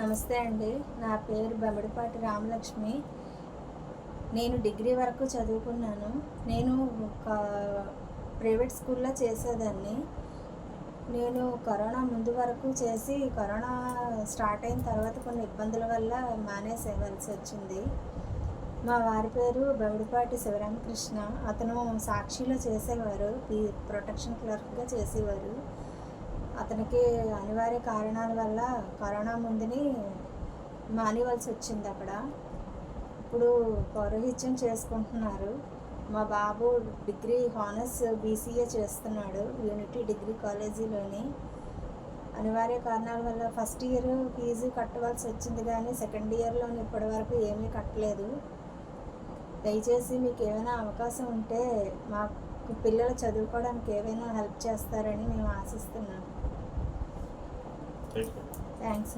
నమస్తే అండి. నా పేరు బెమ్మడిపాటి రామలక్ష్మి. నేను డిగ్రీ వరకు చదువుకున్నాను. నేను ఒక ప్రైవేట్ స్కూల్లో చేసేదాన్ని. నేను కరోనా ముందు వరకు చేసి కరోనా స్టార్ట్ అయిన తర్వాత కొన్ని ఇబ్బందుల వల్ల మానేసేయవలసి వచ్చింది. మా వారి పేరు బెమ్మడిపాటి శివరామకృష్ణ. అతను సాక్షిలో చేసేవారు, ప్రొటెక్షన్ క్లర్క్గా చేసేవారు. అతనికి అనివార్య కారణాల వల్ల కరోనా ముందుని మానేవలసి వచ్చింది అక్కడ. ఇప్పుడు పౌరోహిత్యం చేసుకుంటున్నారు. మా బాబు డిగ్రీ హానర్స్ బీసీఏ చేస్తున్నాడు యూనిటీ డిగ్రీ కాలేజీలోని. అనివార్య కారణాల వల్ల ఫస్ట్ ఇయర్ ఫీజు కట్టవలసి వచ్చింది, కానీ సెకండ్ ఇయర్లోని ఇప్పటివరకు ఏమీ కట్టలేదు. దయచేసి మీకు ఏమైనా అవకాశం ఉంటే మా పిల్లలు చదువుకోవడానికి ఏమైనా హెల్ప్ చేస్తారని మేము ఆశిస్తున్నాము. థ్యాంక్స్.